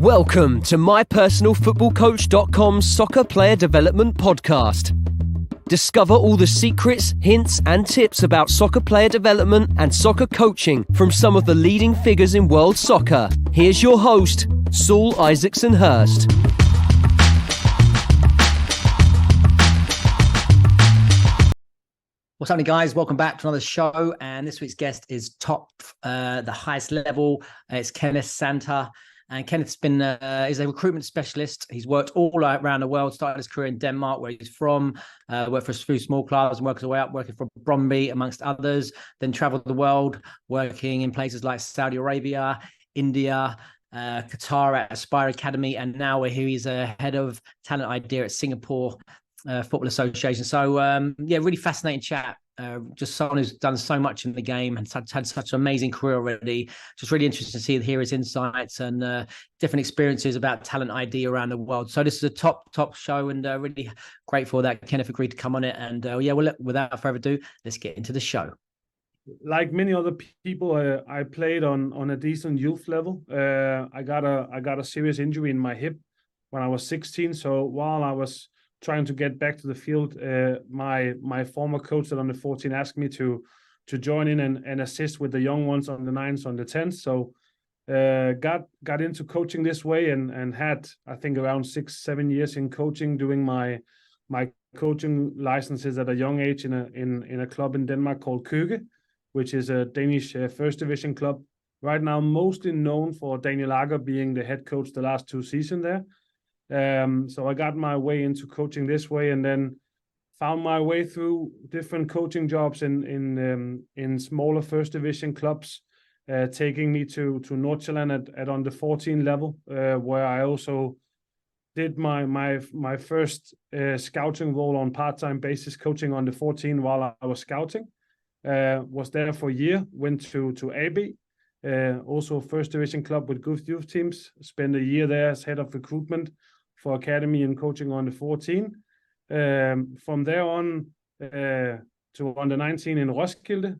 Welcome to mypersonalfootballcoach.com's Soccer Player Development Podcast. Discover all the secrets, hints and tips about soccer player development and soccer coaching from some of the leading figures in world soccer. Here's your host, Saul Isaacson Hurst. What's happening, guys? Welcome back to another show. And this week's guest is the highest level. It's Kenneth Santa. And Kenneth's been is a recruitment specialist. He's worked all around the world, started his career in Denmark, where he's from, worked for a few small clubs and worked his way up, working for Brondby, amongst others, then traveled the world, working in places like Saudi Arabia, India, Qatar at Aspire Academy, and now he's a head of talent idea at Singapore Football Association. So, really fascinating chat. Just someone who's done so much in the game and had such an amazing career already. Just really interesting to hear his insights and different experiences about talent ID around the world. So this is a top show, and really grateful that Kenneth agreed to come on it. And without further ado, let's get into the show. Like many other people, I played on a decent youth level. I got a serious injury in my hip when I was 16. So while I was trying to get back to the field, my former coach at under 14 asked me to join in and assist with the young ones on the 9s, on the 10s. So got into coaching this way and had, I think, around 6-7 years in coaching, doing my coaching licenses at a young age in a club in Denmark called Køge, which is a Danish first division club. Right now, mostly known for Daniel Lager being the head coach the last 2 seasons there. So I got my way into coaching this way, and then found my way through different coaching jobs in smaller first division clubs, taking me to Nordsjælland at under 14 level, where I also did my first scouting role on part-time basis, coaching under 14 while I was scouting. Was there for a year, went to AB, also first division club with good youth teams, spent a year there as head of recruitment for academy and coaching under 14. From there on to under 19 in Roskilde,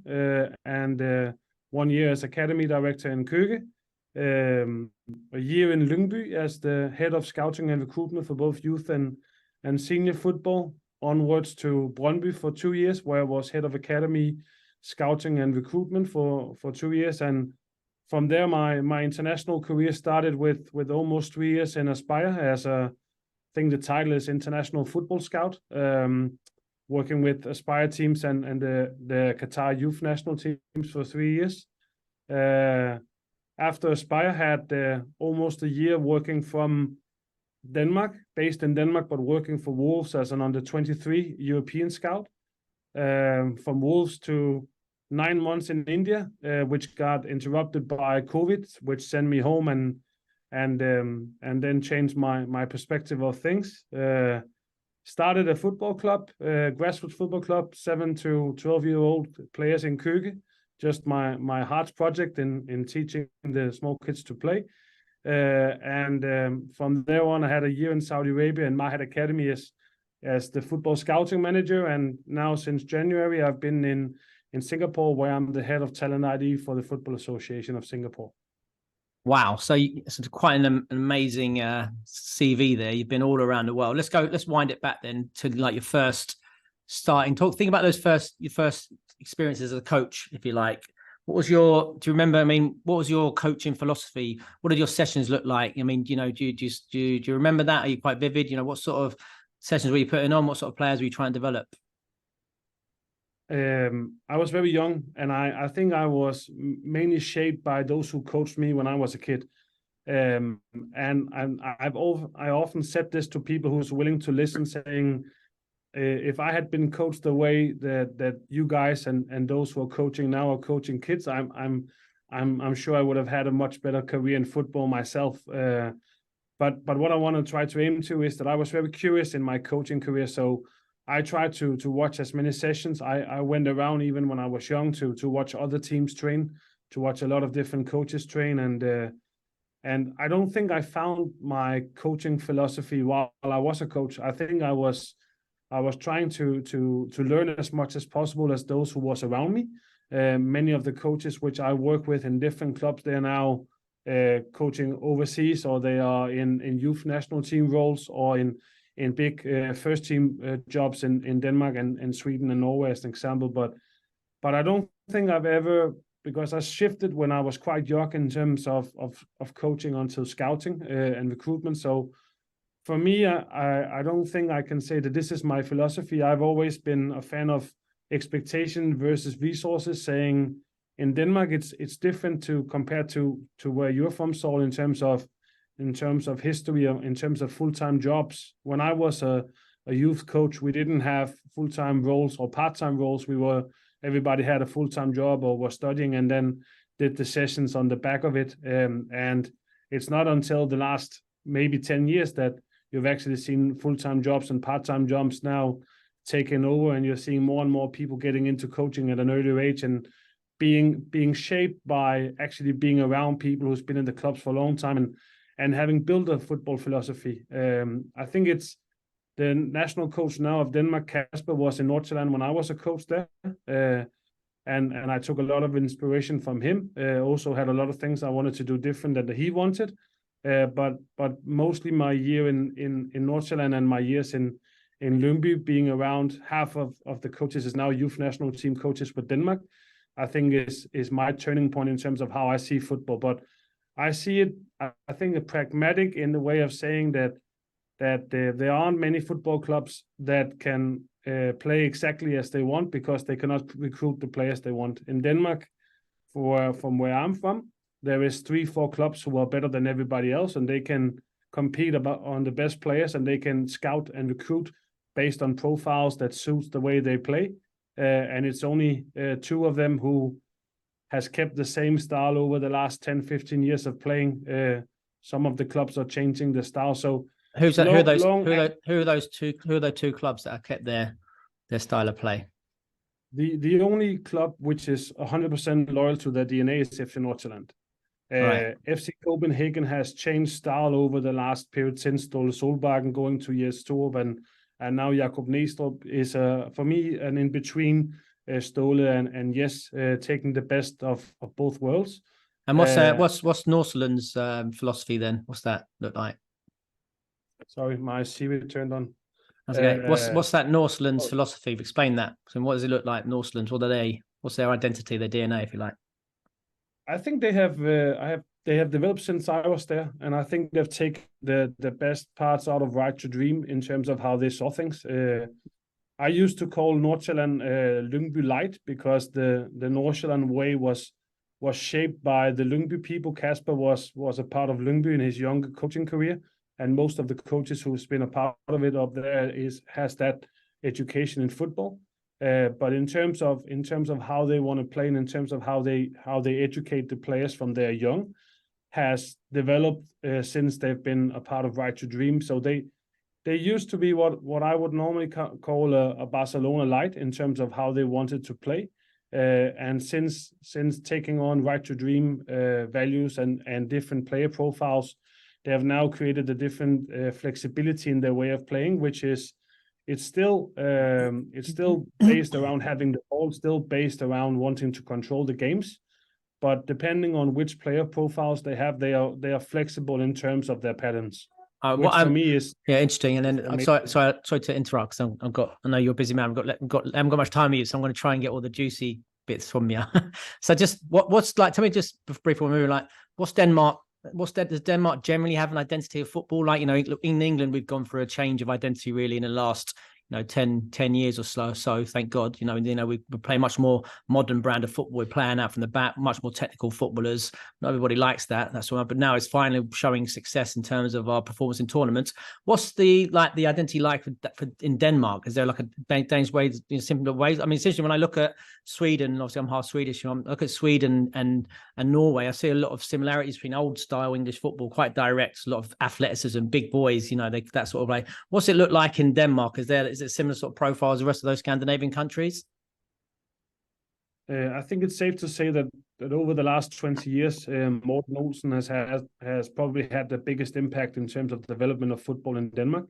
and 1 year as academy director in Køge, a year in Lyngby as the head of scouting and recruitment for both youth and senior football, onwards to Brondby for 2 years, where I was head of academy, scouting and recruitment for 2 years. And from there, my international career started with almost 3 years in Aspire as I think the title is International Football Scout, working with Aspire teams and the Qatar youth national teams for 3 years. After Aspire, had almost a year working from Denmark, based in Denmark, but working for Wolves as an under 23 European scout. From Wolves to 9 months in India, which got interrupted by COVID, which sent me home and then changed my perspective of things. Started a football club, grassroots football club, 7 to 12-year-old players in Køge. Just my heart's project in teaching the small kids to play. From there on, I had a year in Saudi Arabia in Mahed Academy as the football scouting manager. And now since January, I've been in Singapore, where I'm the head of talent ID for the Football Association of Singapore. Wow. So it's quite an amazing CV there. You've been all around the world. Let's wind it back then to like your first starting talk. Think about your first experiences as a coach, if you like. Do you remember? I mean, what was your coaching philosophy? What did your sessions look like? I mean, do you remember that? Are you quite vivid? What sort of sessions were you putting on? What sort of players were you trying to develop? I was very young, and I think I was mainly shaped by those who coached me when I was a kid. And I often said this to people who's willing to listen, saying, if I had been coached the way that you guys and those who are coaching now are coaching kids, I'm sure I would have had a much better career in football myself. But what I want to try to aim to is that I was very curious in my coaching career, so I tried to watch as many sessions. I went around even when I was young to watch other teams train, to watch a lot of different coaches train, and I don't think I found my coaching philosophy while I was a coach. I think I was trying to learn as much as possible as those who was around me. Many of the coaches which I work with in different clubs, they're now coaching overseas, or they are in youth national team roles, or in big first team jobs in Denmark and Sweden and Norway as an example. But I don't think I've ever, because I shifted when I was quite young in terms of coaching until scouting and recruitment. So for me, I don't think I can say that this is my philosophy. I've always been a fan of expectation versus resources, saying in Denmark it's different to compare to where you're from, Saul, in terms of history, in terms of full-time jobs. When I was a youth coach, we didn't have full-time roles or part-time roles. Everybody had a full-time job or was studying and then did the sessions on the back of it. And it's not until the last maybe 10 years that you've actually seen full-time jobs and part-time jobs now taking over, and you're seeing more and more people getting into coaching at an earlier age and being shaped by actually being around people who's been in the clubs for a long time and having built a football philosophy. I think it's the national coach now of Denmark, Kasper, was in Nordsjælland when I was a coach there. And I took a lot of inspiration from him. Also had a lot of things I wanted to do different than he wanted. But mostly my year in Nordsjælland and my years in Lyngby, being around half of the coaches is now youth national team coaches with Denmark, I think is my turning point in terms of how I see football. But I see it, I think, pragmatic in the way of saying that there aren't many football clubs that can play exactly as they want, because they cannot recruit the players they want. In Denmark, from where I'm from, there is 3-4 clubs who are better than everybody else, and they can compete on the best players, and they can scout and recruit based on profiles that suits the way they play. And it's only 2 of them who has kept the same style over the last 10-15 years of playing. Some of the clubs are changing the style. So who are those 2 clubs that have kept their style of play? The only club which is 100% loyal to their DNA is FC Nordsjælland. Right. FC Copenhagen has changed style over the last period, since Ståle Solbakken going to Jes Torup, and now Jakob Næstrup is for me an in between Ståle and Jes, taking the best of both worlds. And what's Nordsjælland's philosophy then? What's that look like? Sorry, my CV turned on. That's okay. What's that Nordsjælland's philosophy? Explain that. So what does it look like, Nordsjælland's? What's their identity, their DNA, if you like? I think they have developed since I was there, and I think they've taken the best parts out of Right to Dream in terms of how they saw things. I used to call Nordsjælland Lyngby Light, because the Nordsjælland way was shaped by the Lyngby people. Kasper was a part of Lyngby in his younger coaching career, and most of the coaches who's been a part of it up there has that education in football. But in terms of how they want to play, and in terms of how they educate the players from their young, has developed since they've been a part of Right to Dream. So they used to be what I would normally call a Barcelona light in terms of how they wanted to play. And since taking on Right to Dream values and different player profiles, they have now created a different flexibility in their way of playing, which is it's still based around having the ball, still based around wanting to control the games, but depending on which player profiles they have, they are flexible in terms of their patterns. Which for me is interesting. And then I'm sorry to interrupt, because I know you're a busy man. I haven't got much time with you, so I'm going to try and get all the juicy bits from you. So just what's like? Tell me just briefly, like what's Denmark? Does Denmark generally have an identity of football? Like, in England, we've gone through a change of identity really in the last 10 years or so, thank God. We play much more modern brand of football. We're playing out from the back, much more technical footballers. Not everybody likes that. That's why. But now it's finally showing success in terms of our performance in tournaments. What's the identity like for in Denmark? Is there like a Danish way, simpler ways? I mean, essentially, when I look at Sweden, obviously I'm half Swedish. I look at Sweden and Norway. I see a lot of similarities between old style English football, quite direct, a lot of athleticism, big boys. That sort of way. What's it look like in Denmark? Is it similar sort of profile as the rest of those Scandinavian countries? I think it's safe to say that over the last 20 years, Morten Olsen has probably had the biggest impact in terms of development of football in Denmark.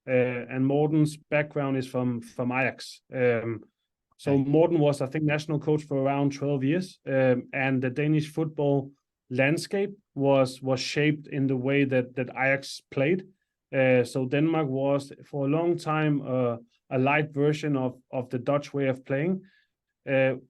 And Morten's background is from Ajax. So Morten was, I think, national coach for around 12 years. And the Danish football landscape was shaped in the way that Ajax played. So Denmark was for a long time a light version of the Dutch way of playing,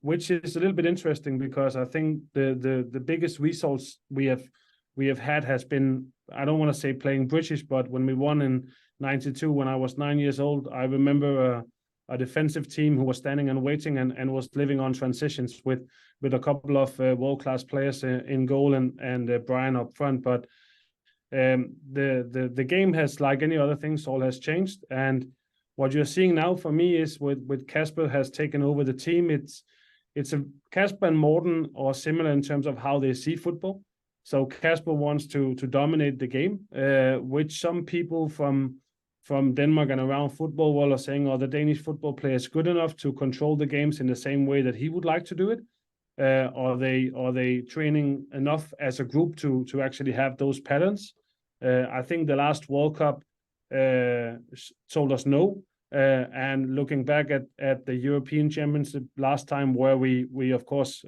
which is a little bit interesting because I think the biggest results we have had has been, I don't want to say playing British, but when we won in '92, when I was 9 years old, I remember a defensive team who was standing and waiting and was living on transitions with a couple of world-class players in goal and Brian up front. But the game has, like any other things, all has changed. And what you're seeing now for me is with Kasper has taken over the team. It's a Kasper and Morten are similar in terms of how they see football. So Kasper wants to dominate the game, which some people from Denmark and around football world are saying, the Danish football player is good enough to control the games in the same way that he would like to do it. Are they training enough as a group to actually have those patterns? I think the last World Cup told us no. And looking back at the European Championship last time, where we of course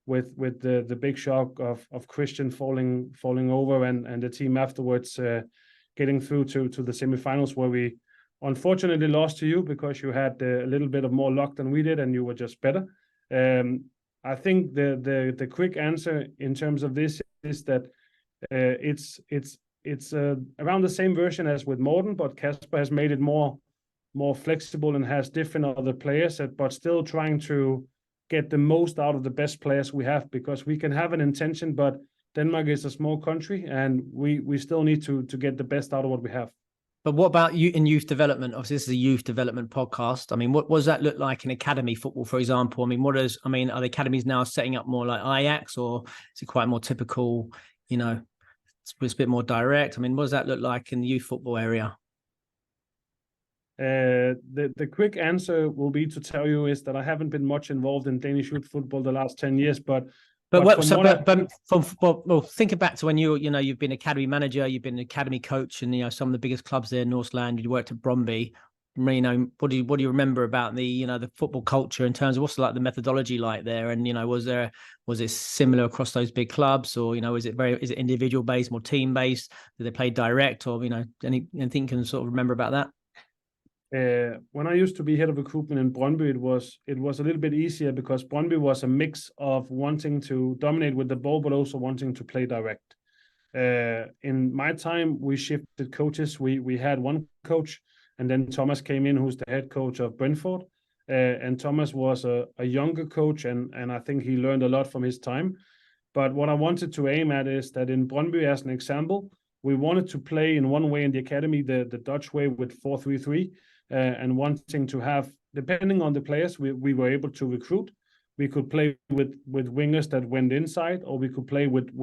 with the big shock of Christian falling over and the team afterwards getting through to the semifinals, where we unfortunately lost to you because you had a little bit of more luck than we did and you were just better. I think the quick answer in terms of this is that it's around the same version as with Morten, but Kasper has made it more flexible and has different other players, but still trying to get the most out of the best players we have, because we can have an intention, but Denmark is a small country and we still need to get the best out of what we have. But what about you in youth development? Obviously, this is a youth development podcast. I mean, what does that look like in academy football, for example? I mean, are the academies now setting up more like Ajax, or is it quite more typical, it's a bit more direct? I mean, what does that look like in the youth football area? The quick answer will be to tell you is that I haven't been much involved in Danish youth football the last 10 years, but think back to when you've been academy manager, you've been an academy coach, and some of the biggest clubs there, Northland. You worked at Brondby. What do you remember about the football culture in terms of what's like the methodology like there? And was it similar across those big clubs, or is it individual based, more team based? Do they play direct, or anything you can sort of remember about that? When I used to be head of recruitment in Brondby, it was a little bit easier because Brondby was a mix of wanting to dominate with the ball, but also wanting to play direct. In my time, we shifted coaches. We had one coach, and then Thomas came in, who's the head coach of Brentford. And Thomas was a younger coach, and I think he learned a lot from his time. But what I wanted to aim at is that in Brondby, as an example, we wanted to play in one way in the academy, the Dutch way with 4-3-3. And wanting to have, depending on the players, we were able to recruit. We could play with wingers that went inside, or we could play with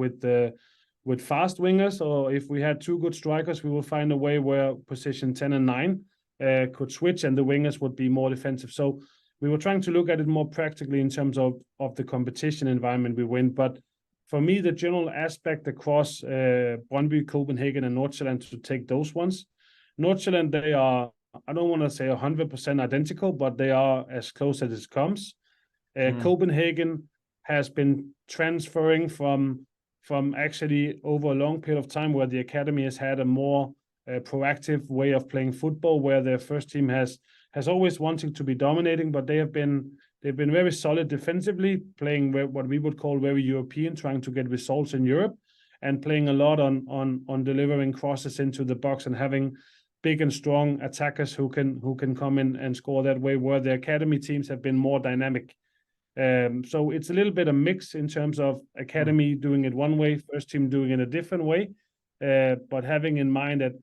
fast wingers, or if we had two good strikers, we will find a way where position 10 and 9 could switch, and the wingers would be more defensive. So we were trying to look at it more practically in terms of the competition environment we win. But for me, the general aspect across Brondby, Copenhagen, and Nordsjælland, to take those ones, Nordsjælland, they are, I don't want to say 100% identical, but they are as close as it comes. Copenhagen has been transferring from actually over a long period of time, where the academy has had a more proactive way of playing football, where their first team has always wanted to be dominating, but they've been very solid defensively, playing what we would call very European, trying to get results in Europe, and playing a lot on delivering crosses into the box and having big and strong attackers who can come in and score that way, where the academy teams have been more dynamic. So it's a little bit of mix in terms of academy doing it one way, first team doing it a different way, but having in mind that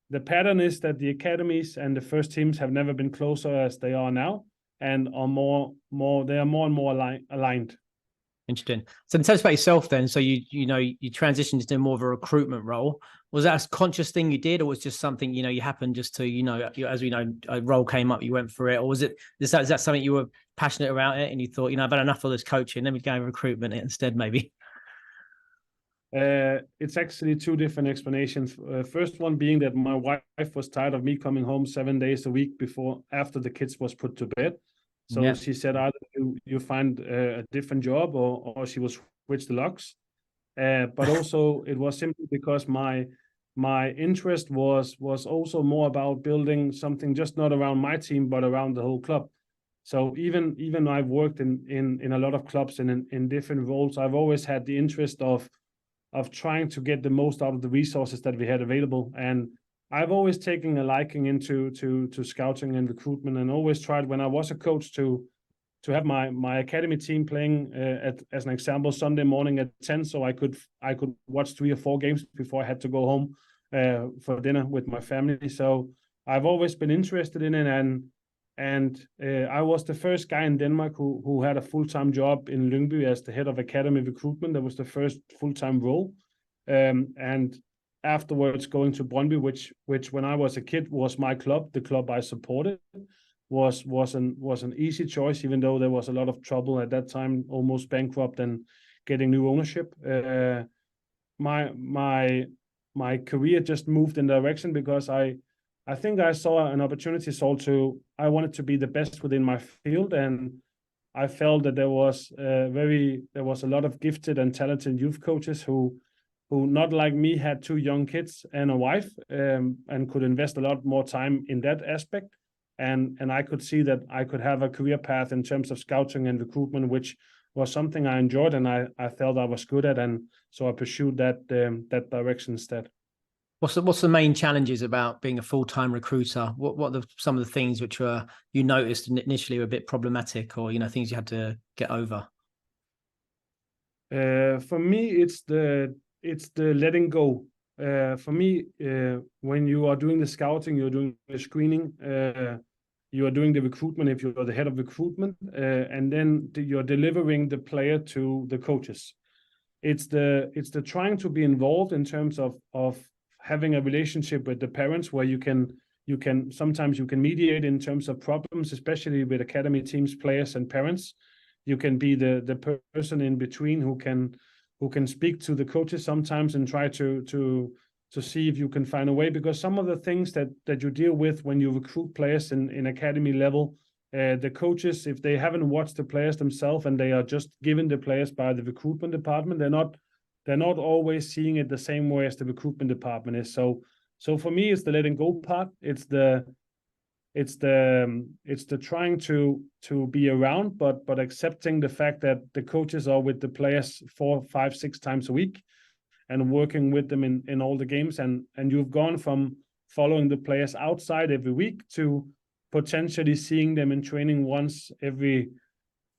the pattern is that the academies and the first teams have never been closer as they are now, and are more and more aligned. Interesting. So tell us about yourself then. So you transitioned into more of a recruitment role. Was that a conscious thing you did, or was it just something you happened just to as we know, a role came up, you went for it, or is that something you were passionate about it and you thought I've had enough of this coaching, let me go recruitment instead maybe? It's actually two different explanations. First one being that my wife was tired of me coming home 7 days a week after the kids was put to bed. So She said, either you find a different job or she will switch the locks. but also it was simply because my interest was also more about building something just not around my team, but around the whole club. So even I've worked in a lot of clubs and in different roles, I've always had the interest of trying to get the most out of the resources that we had available. And I've always taken a liking into scouting and recruitment, and always tried when I was a coach to have my academy team playing as an example Sunday morning at 10, so I could watch 3 or 4 games before I had to go home for dinner with my family. So I've always been interested in it, and I was the first guy in Denmark who had a full-time job in Lyngby as the head of academy recruitment. That was the first full-time role, and afterwards going to Brondby, which when I was a kid was my club, the club I supported, was an easy choice, even though there was a lot of trouble at that time, almost bankrupt and getting new ownership. My career just moved in direction because I think I saw an opportunity. So I wanted to be the best within my field, and I felt that there was a lot of gifted and talented youth coaches who not like me had 2 young kids and a wife, and could invest a lot more time in that aspect. And I could see that I could have a career path in terms of scouting and recruitment, which was something I enjoyed and I felt I was good at, and so I pursued that direction instead. What's the main challenges about being a full-time recruiter? What are some of the things which you noticed initially were a bit problematic, or things you had to get over? For me, it's the letting go. For me, when you are doing the scouting, you're doing the screening, you are doing the recruitment if you're the head of recruitment, and then you're delivering the player to the coaches. It's the trying to be involved in terms of having a relationship with the parents, where you can sometimes mediate in terms of problems, especially with academy teams, players, and parents. You can be the person in between who can speak to the coaches sometimes and try to see if you can find a way, because some of the things that you deal with when you recruit players in academy level, the coaches, if they haven't watched the players themselves and they are just given the players by the recruitment department, they're not always seeing it the same way as the recruitment department is. So for me, it's the letting go part. It's the trying to be around, but accepting the fact that the coaches are with the players 4, 5, 6 times a week and working with them in all the games. And you've gone from following the players outside every week to potentially seeing them in training once every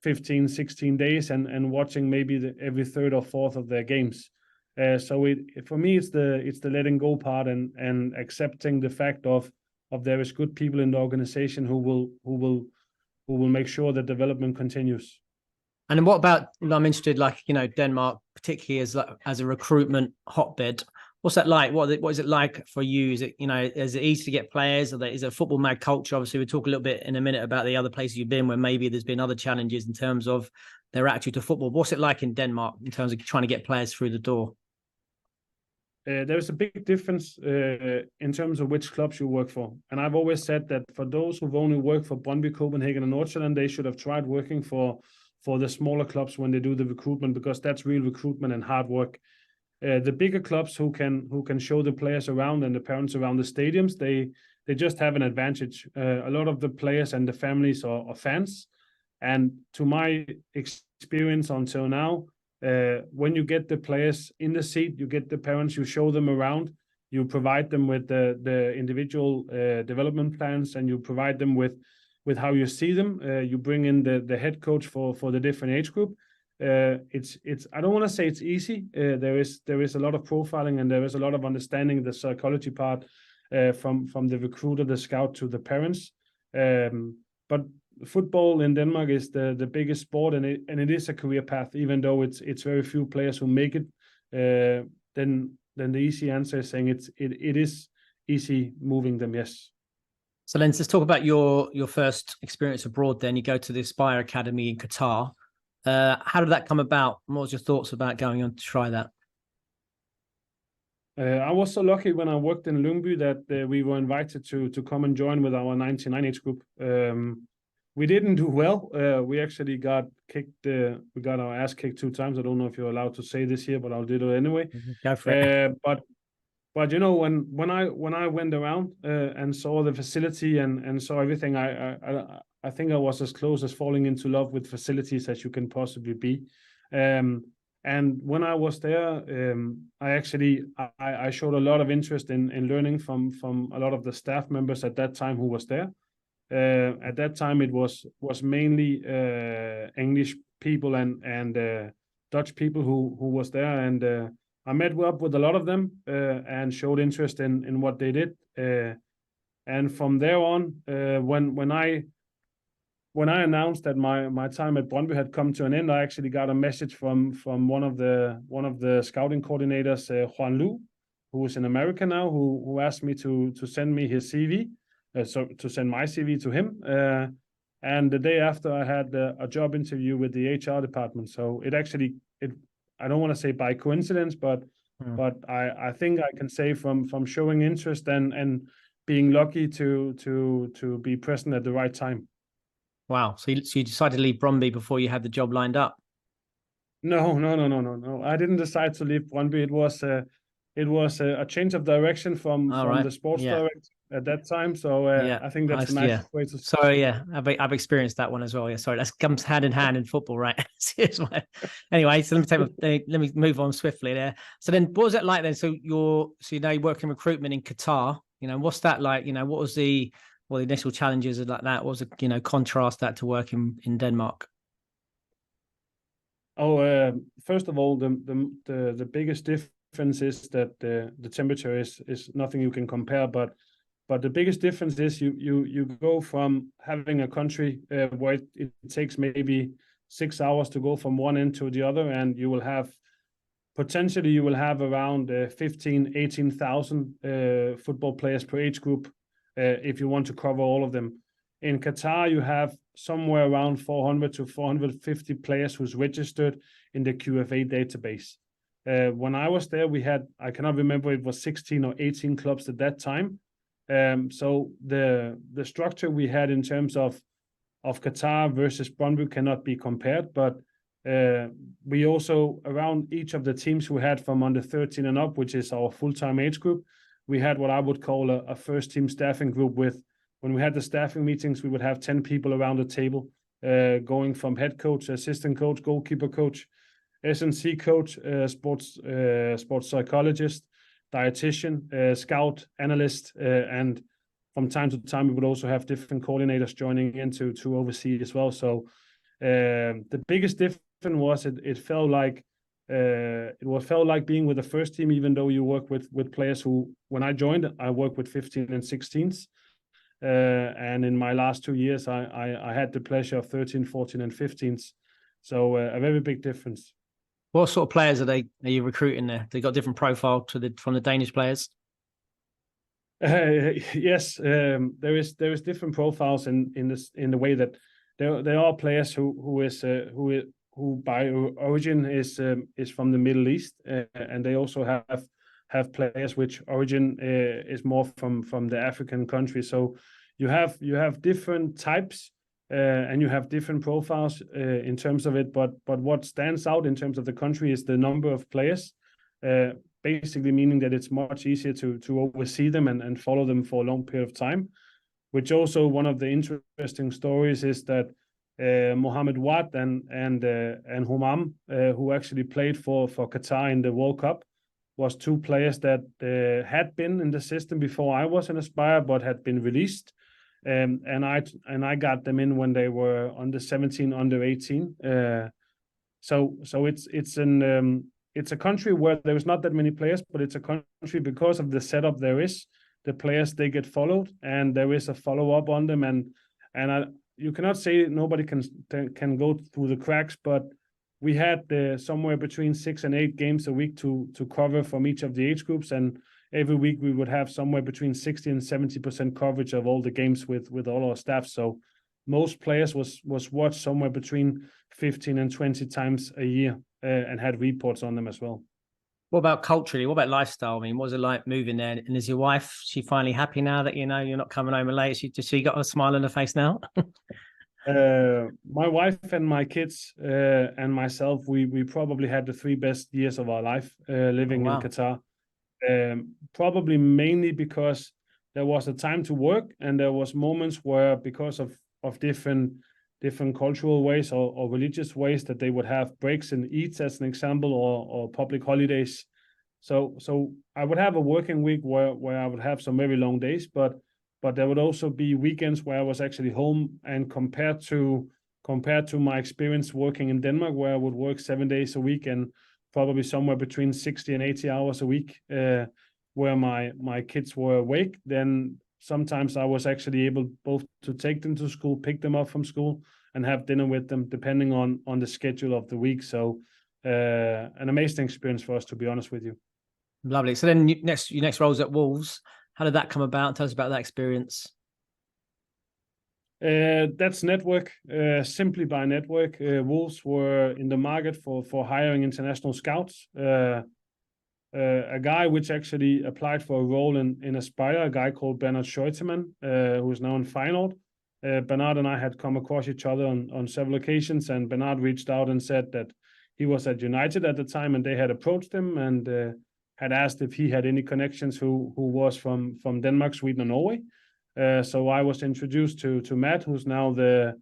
15, 16 days and watching maybe every 3rd or 4th of their games. So for me, it's the letting go part and accepting the fact of there is good people in the organization who will make sure that development continues. And then what about, I'm interested, Denmark, particularly as a recruitment hotbed. What's that like? What is it like for you? Is it, is it easy to get players? Is it a football mad culture? Obviously, we'll talk a little bit in a minute about the other places you've been where maybe there's been other challenges in terms of their attitude to football. What's it like in Denmark in terms of trying to get players through the door? There's a big difference in terms of which clubs you work for. And I've always said that for those who've only worked for Brondby, Copenhagen, and Nordsjælland, they should have tried working for the smaller clubs when they do the recruitment, because that's real recruitment and hard work. The bigger clubs who can show the players around and the parents around the stadiums, they just have an advantage. A lot of the players and the families are fans. And to my experience until now, when you get the players in the seat, you get the parents, you show them around, you provide them with the individual development plans, and you provide them with how you see them. You bring in the head coach for the different age group. It's I don't want to say it's easy. There is a lot of profiling, and there is a lot of understanding the psychology part from the recruiter, the scout, to the parents. But football in Denmark is the biggest sport, and it is a career path, even though it's very few players who make it. Then the easy answer is saying it is easy moving them. Yes. So let's talk about your first experience abroad. Then you go to the Aspire Academy in Qatar. How did that come about? What was your thoughts about going on to try that? I was so lucky when I worked in Lyngby that we were invited to come and join with our 99 age group. we didn't do well. We actually got kicked. We got our ass kicked 2 times. I don't know if you're allowed to say this here, but I'll do it anyway. Go for it. But you know, when I went around and saw the facility and saw everything, I think I was as close as falling into love with facilities as you can possibly be. And when I was there, I showed a lot of interest in learning from a lot of the staff members at that time who was there. At that time, it was mainly English people and Dutch people who was there, and I met up with a lot of them and showed interest in what they did. And from there on, when I announced that my time at Brondby had come to an end, I actually got a message from one of the scouting coordinators, Juan Lu, who is in America now, who asked me to send me his CV, so to send my CV to him. And the day after, I had a job interview with the HR department. So I don't want to say by coincidence, but I think I can say from showing interest and being lucky to be present at the right time. Wow. So you decided to leave Brondby before you had the job lined up? No. I didn't decide to leave Brondby. It was a change of direction from the sports director at that time. So I think that's a nice way to. Sorry, yeah, I've experienced that one as well. Yeah, sorry, that comes hand in hand in football, right? Anyway, so let me move on swiftly there. So then, what was it like then? So now you work in recruitment in Qatar. You know, what's that like? You know, what was the initial challenges and like that? What was it, contrast that to work in Denmark? First of all, the biggest difference is that the temperature is nothing you can compare, but the biggest difference is you go from having a country where it takes maybe 6 hours to go from one end to the other, and you will have around 18,000 football players per age group if you want to cover all of them. In Qatar, you have somewhere around 400 to 450 players who's registered in the QFA database. When I was there, I cannot remember, it was 16 or 18 clubs at that time. So the structure we had in terms of Qatar versus Brondby cannot be compared, but we also, around each of the teams who had from under 13 and up, which is our full-time age group, we had what I would call a first team staffing group when we had the staffing meetings, we would have 10 people around the table, going from head coach, assistant coach, goalkeeper coach, S&C coach, sports psychologist, dietitian, scout, analyst, and from time to time we would also have different coordinators joining in to oversee as well. So the biggest difference was it felt like being with the first team, even though you work with players who, when I joined, I worked with 15 and 16s. And in my last 2 years, I had the pleasure of 13, 14, and 15s. So a very big difference. What sort of players are you recruiting there? They got different profile from the Danish players? Yes, there is different profiles in the way that there are players who by origin is from the Middle East, and they also have players which origin is more from the African country. So you have different types and you have different profiles in terms of it. But what stands out in terms of the country is the number of players, basically meaning that it's much easier to oversee them and follow them for a long period of time. Which also, one of the interesting stories is that Mohamed Wad and Humam, who actually played for Qatar in the World Cup, was two players that had been in the system before I was in Aspire, but had been released. And I got them in when they were under 17, under 18. So it's a country where there's not that many players, but it's a country because of the setup there is. The players, they get followed, and there is a follow-up on them, and you cannot say nobody can go through the cracks, but we had somewhere between 6 and 8 games a week to cover from each of the age groups, and every week we would have somewhere between 60 and 70% coverage of all the games with all our staff. So most players was watched somewhere between 15 and 20 times a year, and had reports on them as well. What about culturally? What about lifestyle? I mean, what was it like moving there? And is your wife, she finally happy now that you're not coming home late? She got a smile on her face now? My wife and my kids and myself, we probably had the 3 best years of our life living in Qatar. Probably mainly because there was a time to work, and there was moments where, because of different cultural ways or religious ways, that they would have breaks in Eid, as an example, or public holidays. So I would have a working week where I would have some very long days, but there would also be weekends where I was actually home. And compared to my experience working in Denmark, where I would work 7 days a week and probably somewhere between 60 and 80 hours a week, where my kids were awake, then sometimes I was actually able both to take them to school, pick them up from school, and have dinner with them, depending on the schedule of the week. So an amazing experience for us, to be honest with you. Lovely. So then your next role's at Wolves. How did that come about? Tell us about that experience. That's network, simply by network. Wolves were in the market for hiring international scouts. A guy which actually applied for a role in Aspire, a guy called Bernard Scheutemann, who is now in Feyenoord. Bernard and I had come across each other on several occasions, and Bernard reached out and said that he was at United at the time, and they had approached him and had asked if he had any connections who was from Denmark, Sweden, and Norway. So I was introduced to Matt, who's now the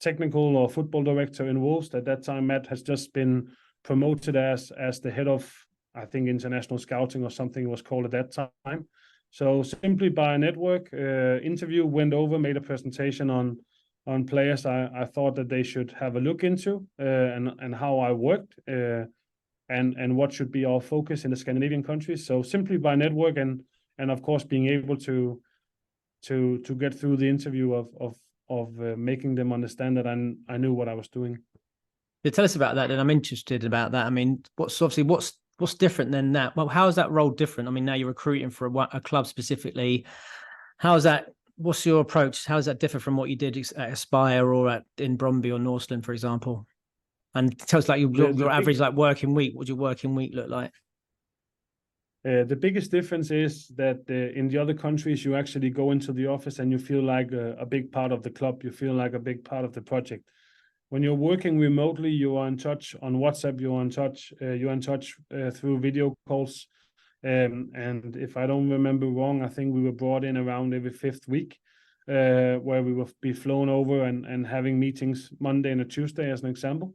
technical or football director in Wolves. At that time, Matt has just been promoted as the head of, I think, international scouting or something it was called at that time. So simply by a network interview, went over, made a presentation on players I thought that they should have a look into, and how I worked, and what should be our focus in the Scandinavian countries. So simply by network, and of course being able to get through the interview of making them understand that I knew what I was doing. Yeah, tell us about that, and I'm interested about that. I mean, what's different than that? Well, how is that role different? I mean, now you're recruiting for a club specifically. How is that? What's your approach? How does that differ from what you did at Aspire or in Brondby or Northland, for example? And tell us like your average like working week. What does your working week look like? The biggest difference is that in the other countries, you actually go into the office and you feel like a big part of the club. You feel like a big part of the project. When you're working remotely, you are in touch on WhatsApp. You're in touch through video calls. And if I don't remember wrong, I think we were brought in around every 5th week, where we will be flown over and having meetings Monday and a Tuesday, as an example.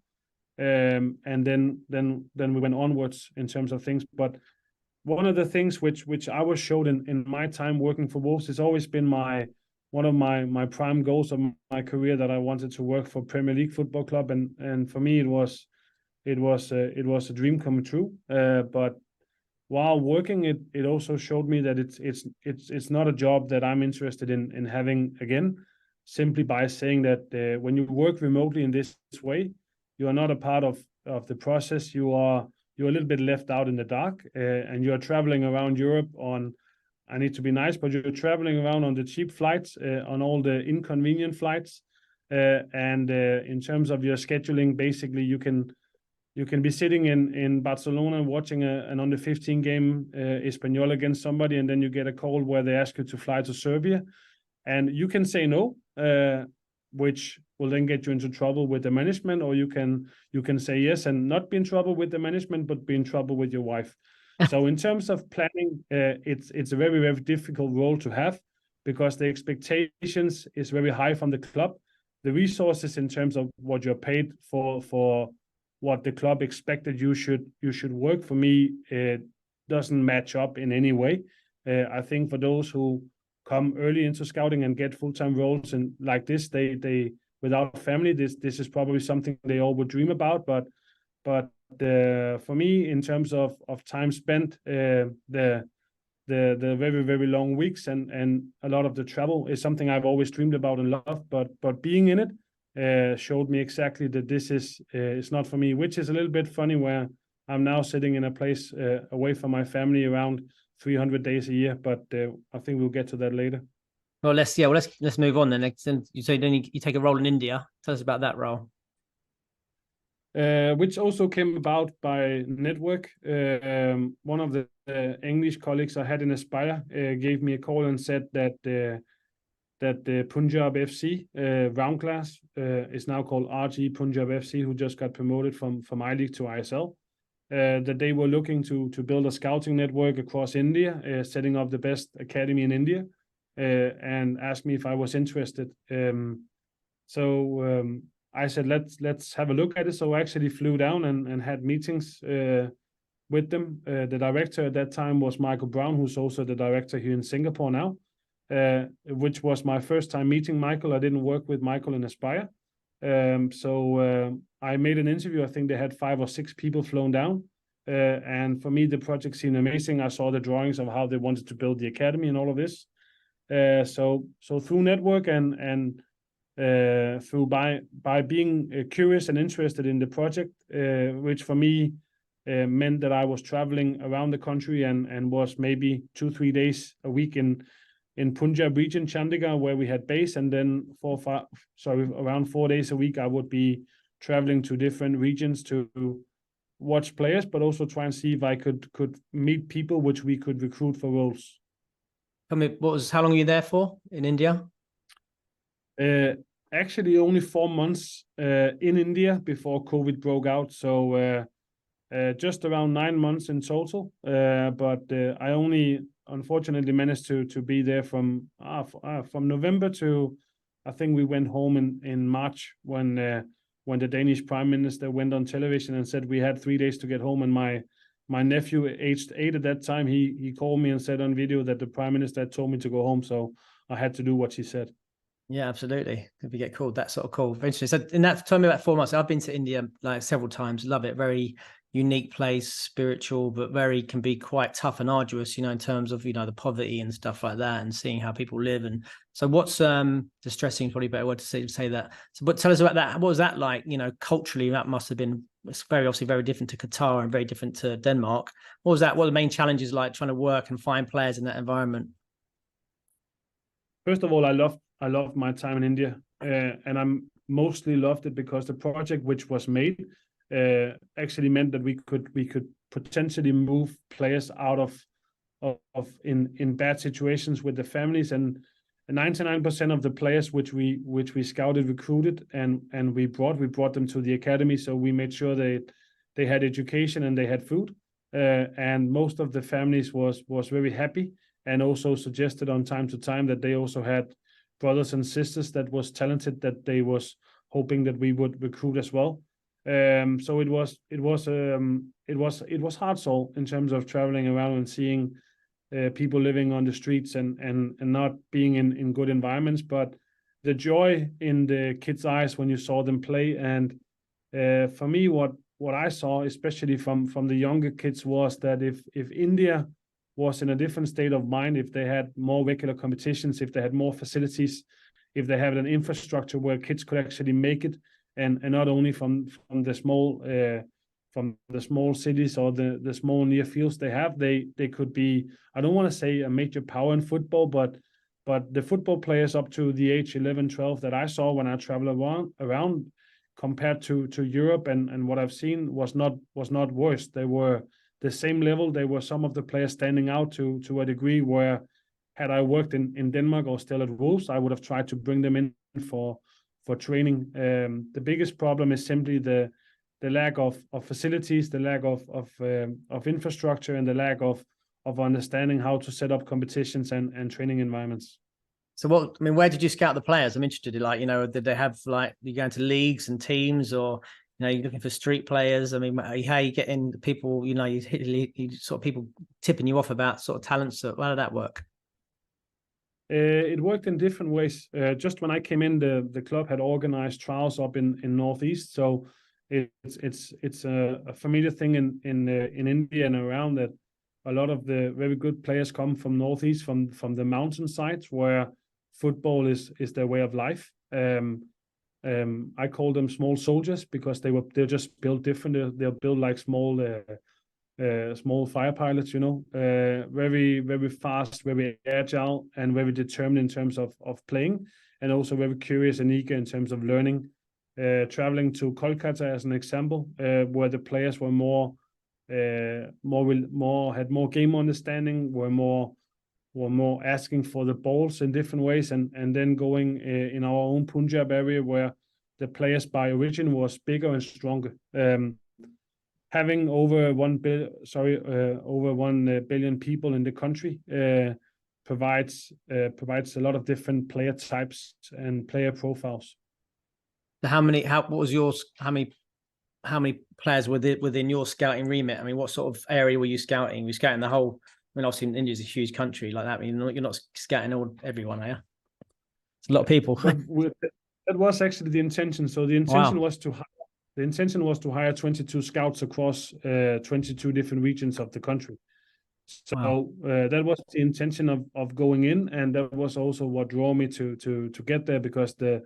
And then we went onwards in terms of things. But one of the things which I was showed in my time working for Wolves has always been one of my prime goals of my career, that I wanted to work for Premier League football club, and for me it was a dream come true. But while working, it also showed me that it's not a job that I'm interested in having again, simply by saying that when you work remotely in this way, you are not a part of the process. You're a little bit left out in the dark, and you're traveling around Europe on, I need to be nice, but you're traveling around on the cheap flights, on all the inconvenient flights. And in terms of your scheduling, basically you can be sitting in Barcelona watching an under 15 game, Espanyol against somebody, and then you get a call where they ask you to fly to Serbia, and you can say no, which will then get you into trouble with the management, or you can say yes and not be in trouble with the management, but be in trouble with your wife. So in terms of planning, it's a very, very difficult role to have, because the expectations is very high from the club. The resources in terms of what you're paid for what the club expected you should work, for me, it doesn't match up in any way. I think for those who come early into scouting and get full-time roles and like this, they without family, this is probably something they all would dream about. But for me, in terms of time spent, the very, very long weeks and a lot of the travel is something I've always dreamed about and loved. But being in it showed me exactly that this is not for me, which is a little bit funny, where I'm now sitting in a place away from my family around 300 days a year. But I think we'll get to that later. Well, let's move on then. You say then you take a role in India. Tell us about that role. Which also came about by network. One of the English colleagues I had in Aspire gave me a call and said that that the Punjab FC round class is now called RG Punjab FC, who just got promoted from I-League to ISL. That they were looking to build a scouting network across India, setting up the best academy in India, and asked me if I was interested. So I said, let's have a look at it. So I actually flew down and had meetings with them. The director at that time was Michael Brown, who's also the director here in Singapore now, which was my first time meeting Michael. I didn't work with Michael in Aspire. So I made an interview. I think they had 5 or 6 people flown down. And for me, the project seemed amazing. I saw the drawings of how they wanted to build the academy and all of this. So through network and through by being curious and interested in the project, which for me meant that I was traveling around the country and was maybe 2-3 days a week in Punjab region, Chandigarh, where we had base, and then around 4 days a week I would be traveling to different regions to watch players, but also try and see if I could meet people which we could recruit for roles. Tell me, how long were you there for in India? Actually, only 4 months in India before COVID broke out. So just around 9 months in total. But I only, unfortunately, managed to be there from November to, I think we went home in March when the Danish Prime Minister went on television and said we had 3 days to get home. And my nephew, aged 8 at that time, he called me and said on video that the Prime Minister had told me to go home. So I had to do what she said. Yeah, absolutely. If you get called that sort of call, eventually. So in that, tell me about 4 months. I've been to India like several times. Love it. Very unique place, spiritual, but can be quite tough and arduous, in terms of, the poverty and stuff like that, and seeing how people live. And so what's distressing is probably a better word to say that. So, but tell us about that. What was that like? Culturally, that must have been, it's obviously very different to Qatar and very different to Denmark. What was that? What are the main challenges like trying to work and find players in that environment? First of all, I loved my time in India, and I mostly loved it because the project which was made actually meant that we could potentially move players out of in bad situations with the families, and 99% of the players which we scouted, recruited, and we brought them to the academy. So we made sure they had education and they had food, and most of the families was very happy, and also suggested on time to time that they also had brothers and sisters that was talented, that they was hoping that we would recruit as well. So it was hard soul in terms of traveling around and seeing people living on the streets and not being in good environments, but the joy in the kids' eyes when you saw them play. And for me, what I saw, especially from the younger kids, was that if India was in a different state of mind, if they had more regular competitions, if they had more facilities, if they had an infrastructure where kids could actually make it, and not only from the small cities or the small near fields they have, they could be, I don't want to say a major power in football, but the football players up to the age 11, 12 that I saw when I traveled around compared to Europe and what I've seen was not worse. They were the same level. They were some of the players standing out to a degree where, had I worked in Denmark or still at Wolves, I would have tried to bring them in for training. The biggest problem is simply the lack of facilities, the lack of infrastructure, and the lack of understanding how to set up competitions and training environments. So where did you scout the players? I'm interested in, did they have you go into leagues and teams, or you're looking for street players? I mean, how you get in people, you sort of people tipping you off about sort of talents. So how did that work? It worked in different ways. Just when I came in, the club had organized trials up in Northeast. So it's a familiar thing in India and around, that a lot of the very good players come from Northeast, from the mountain sides where football is their way of life. I call them small soldiers because they're just built different. They're built like small fire pilots, very, very fast, very agile, and very determined in terms of playing, and also very curious and eager in terms of learning. Traveling to Kolkata as an example, where the players were had more game understanding, were more were more asking for the balls in different ways, and then going in our own Punjab area where the players by origin was bigger and stronger. Having over 1 billion people in the country provides a lot of different player types and player profiles. So how many players were within your scouting remit? I mean, what sort of area were you scouting? Were you scouting the whole? I mean, obviously India's a huge country like that. I mean, you're not scouting everyone, are you? It's a lot of people. That was actually the intention. So the intention was to hire 22 scouts across 22 different regions of the country. So that was the intention of going in, and that was also what drew me to get there, because the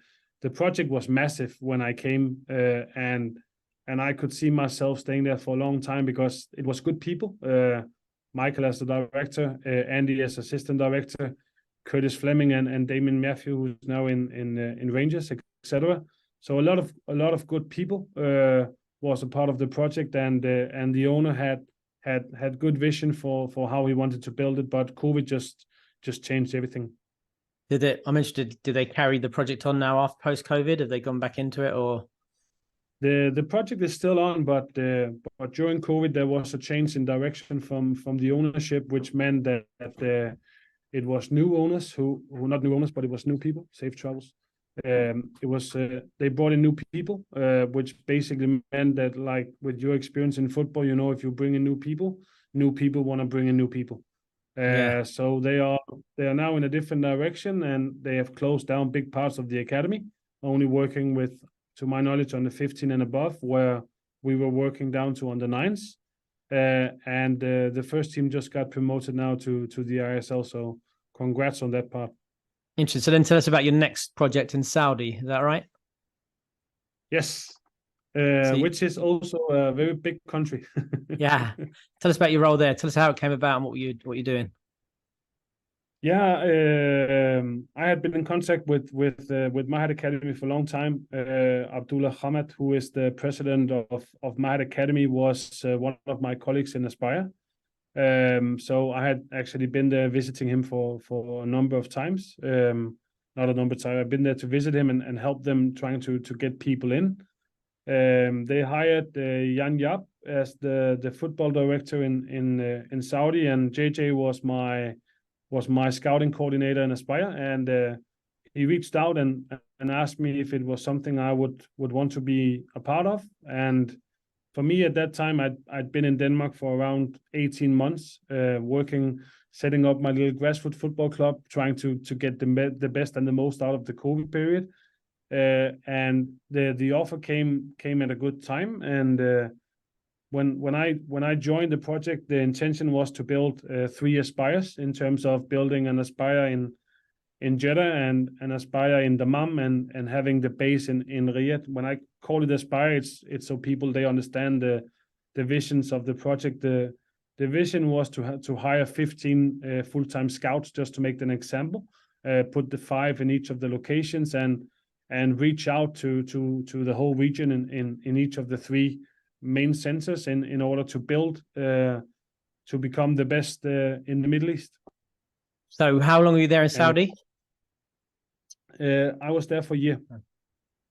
project was massive when I came, and I could see myself staying there for a long time because it was good people. Michael as the director, Andy as assistant director, Curtis Fleming and Damien Matthew, who's now in Rangers, etc. So a lot of good people was a part of the project, and the owner had good vision for how he wanted to build it, but COVID just changed everything. I'm interested, did they carry the project on now after post-COVID? Have they gone back into it, or? The project is still on, but during COVID there was a change in direction from the ownership, which meant that it was new owners who not new owners, but it was new people. Safe travels. It was they brought in new people, which basically meant that, like with your experience in football, if you bring in new people want to bring in new people. So they are now in a different direction, and they have closed down big parts of the academy, only working with, to my knowledge, on the 15 and above, where we were working down to under 9s. And the first team just got promoted now to the ISL. So congrats on that part. Interesting. So then tell us about your next project in Saudi. Is that right? Yes. Which is also a very big country. Yeah. Tell us about your role there. Tell us how it came about and what you're doing. Yeah, I had been in contact with Mahad Academy for a long time. Abdullah Hamad, who is the president of Mahad Academy, was one of my colleagues in Aspire. So I had actually been there visiting him for a number of times. Not a number of times. I've been there to visit him and help them trying to get people in. They hired Jan Yap as the football director in Saudi, and JJ was my scouting coordinator in Aspire, and he reached out and asked me if it was something I would want to be a part of. And for me at that time, I'd been in Denmark for around 18 months, setting up my little grassroots football club, trying to get the best and the most out of the COVID period. And the offer came at a good time. And when I joined the project, the intention was to build 3 Aspires, in terms of building an Aspire in Jeddah and an Aspire in Dammam, and having the base in Riyadh. When I call it Aspire, it's so people, they understand the visions of the project. The vision was to hire 15 full-time scouts, just to make an example, put the 5 in each of the locations, and reach out to the whole region in each of the 3 main centers in order to build to become the best in the Middle East. So how long were you there in Saudi? I was there for a year.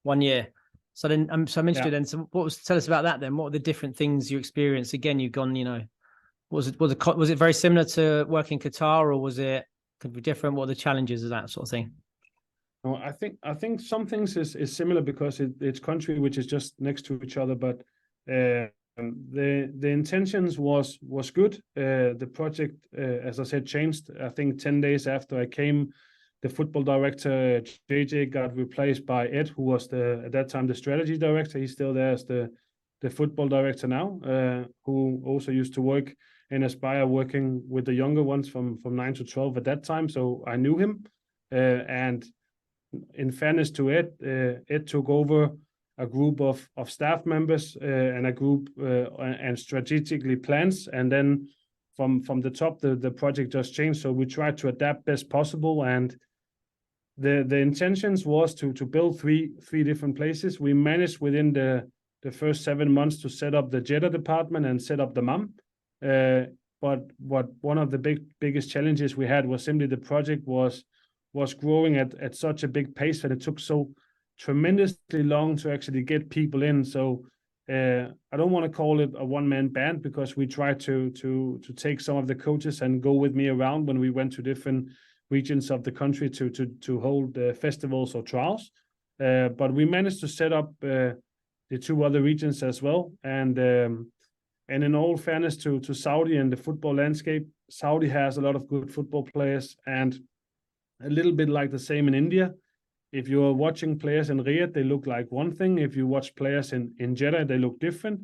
1 year. So then I'm interested in, so tell us about that then. What were the different things you experienced? Again, you've gone, was it very similar to working in Qatar, or was it could be different? What are the challenges of that sort of thing? No, I think some things is similar because it's country which is just next to each other, but the intentions was good. The project, as I said, changed. I think 10 days after I came, the football director JJ got replaced by Ed, who was at that time the strategy director. He's still there as the football director now, who also used to work in Aspire, working with the younger ones from 9 to 12 at that time. So I knew him, and in fairness to Ed, Ed took over a group of staff members and a group and strategically plans, and then from the top, the project just changed. So we tried to adapt best possible, and the intentions was to build three different places. We managed within the first 7 months to set up the Jeddah department and set up the MAM. what one of the biggest challenges we had was simply the project was growing at such a big pace that it took so tremendously long to actually get people in. So I don't want to call it a one-man band, because we tried to take some of the coaches and go with me around when we went to different regions of the country to hold festivals or trials. But we managed to set up the 2 other regions as well. And in all fairness to Saudi and the football landscape, Saudi has a lot of good football players, and a little bit like the same in India. If you're watching players in Riyadh, they look like one thing. If you watch players in Jeddah, they look different.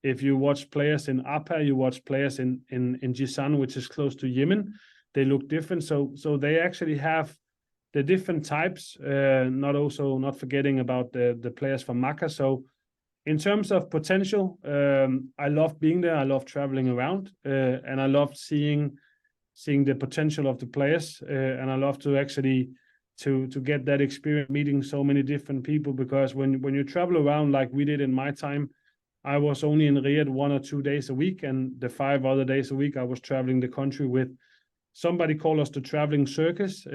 If you watch players in Apa, you watch players in Jisan, which is close to Yemen, they look different. So they actually have the different types, not forgetting about the players from Makkah. So in terms of potential, I love being there. I love traveling around, and I love seeing the potential of the players, and I love to actually to get that experience meeting so many different people, because when you travel around like we did in my time, I was only in Riyadh 1 or 2 days a week, and the 5 other days a week I was traveling the country with. Somebody called us the traveling circus.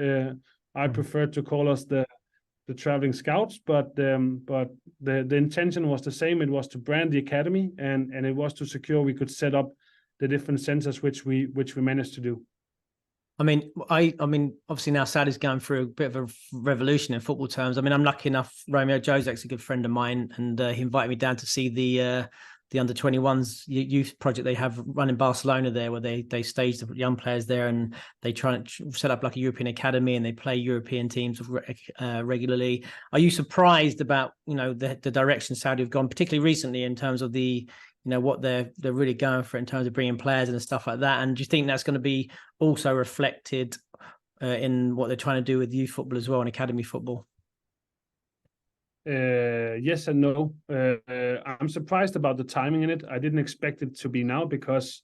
I prefer to call us the traveling scouts, but the intention was the same. It was to brand the academy, and it was to secure we could set up the different centers, which we managed to do. I mean, obviously now Saudi's going through a bit of a revolution in football terms. I mean, I'm lucky enough. Romeo Jozek's a good friend of mine, and he invited me down to see the under-21s youth project they have run in Barcelona there, where they stage the young players there, and they try and set up like a European academy, and they play European teams regularly. Are you surprised about the direction Saudi have gone, particularly recently, in terms of the what they're really going for in terms of bringing players and stuff like that? And do you think that's going to be also reflected in what they're trying to do with youth football as well and academy football? Yes and no. I'm surprised about the timing in it. I didn't expect it to be now, because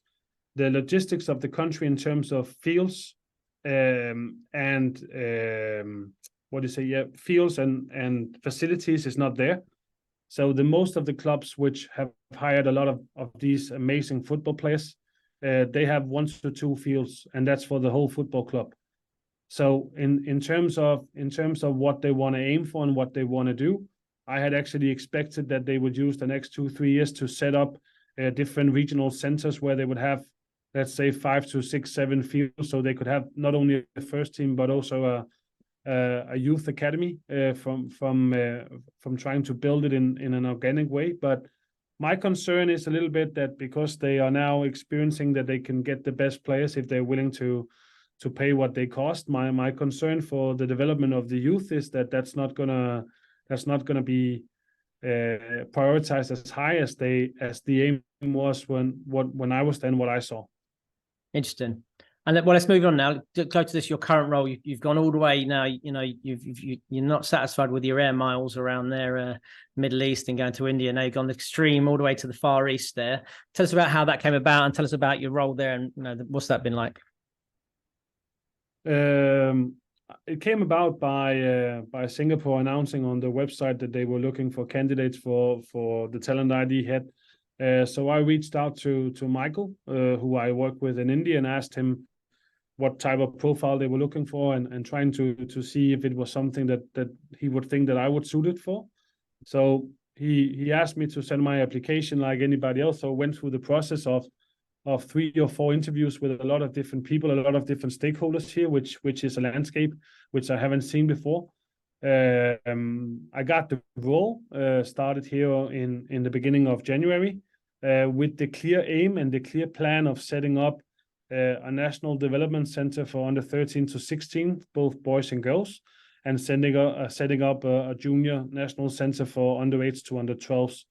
the logistics of the country in terms of fields fields and facilities is not there. So the most of the clubs which have hired a lot of these amazing football players, they have 1 to 2 fields, and that's for the whole football club. So in terms of what they want to aim for and what they want to do, I had actually expected that they would use the next 2-3 years to set up different regional centers where they would have, let's say, 5 to 6, 7 fields, so they could have not only a first team but also a youth academy from trying to build it in an organic way. But my concern is a little bit that because they are now experiencing that they can get the best players if they're willing to pay what they cost. My concern for the development of the youth is that that's not gonna be prioritized as high as the aim was when I was then, what I saw. Interesting. And let's move on now. Go to your current role. You've gone all the way now. You're not satisfied with your air miles around there, Middle East, and going to India. Now you've gone extreme all the way to the Far East there. Tell us about how that came about, and tell us about your role there, and what's that been like? It came about by Singapore announcing on the website that they were looking for candidates for the talent ID head. So I reached out to Michael, who I work with in India, and asked him what type of profile they were looking for, and trying to see if it was something that he would think that I would suit it for. So he asked me to send my application like anybody else. So I went through the process of 3 or 4 interviews with a lot of different people, a lot of different stakeholders here, which is a landscape which I haven't seen before. I got the role, started here in the beginning of January, with the clear aim and the clear plan of setting up a national development center for under 13 to 16, both boys and girls, and setting up a junior national center for under 8s to under 12s.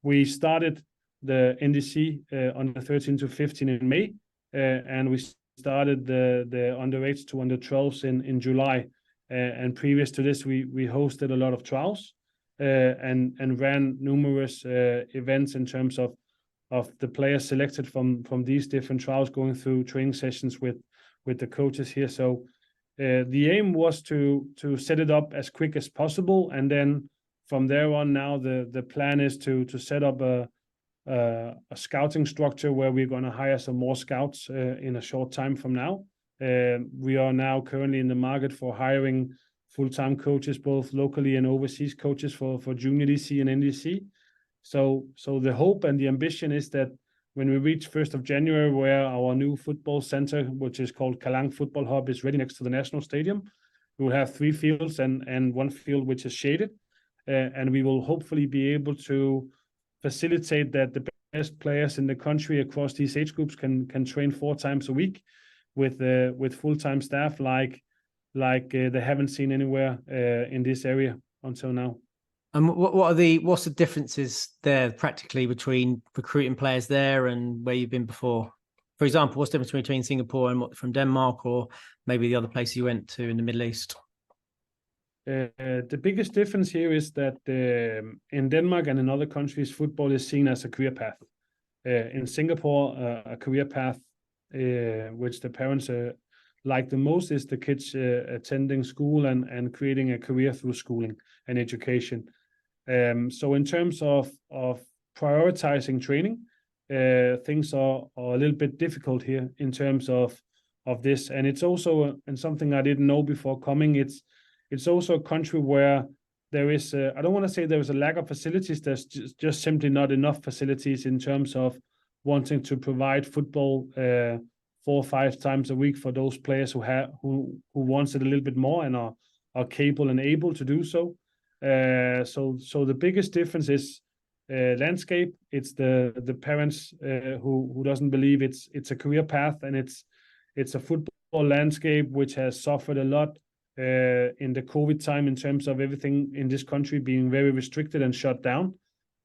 We started the NDC under 13 to 15 in May, and we started the under 8s to under 12s in July. And previous to this, we hosted a lot of trials and ran numerous events in terms of the players selected from these different trials, going through training sessions with the coaches here. So the aim was to set it up as quick as possible, and then from there on, now the plan is to set up a a scouting structure where we're going to hire some more scouts in a short time from now. We are now currently in the market for hiring full-time coaches, both locally and overseas coaches for Junior DC and NDC. So the hope and the ambition is that when we reach 1st of January, where our new football center, which is called Kalang Football Hub, is ready next to the National Stadium, we will have 3 fields and 1 field which is shaded. And we will hopefully be able to facilitate that the best players in the country across these age groups can train 4 times a week with full-time staff like they haven't seen anywhere in this area until now. And what's the differences there practically between recruiting players there and where you've been before? For example, what's the difference between Singapore and from Denmark, or maybe the other place you went to in the Middle East? The biggest difference here is that in Denmark and in other countries, football is seen as a career path. In Singapore, a career path which the parents like the most is the kids attending school and creating a career through schooling and education. So in terms of prioritizing training, things are a little bit difficult here in terms of this. And it's also and something I didn't know before coming. It's also a country where there is, I don't want to say there is a lack of facilities. There's just simply not enough facilities in terms of wanting to provide football 4 or 5 times a week for those players who wants it a little bit more and are capable and able to do so. So the biggest difference is landscape. It's the parents who doesn't believe it's a career path, and it's a football landscape which has suffered a lot in the COVID time in terms of everything in this country being very restricted and shut down.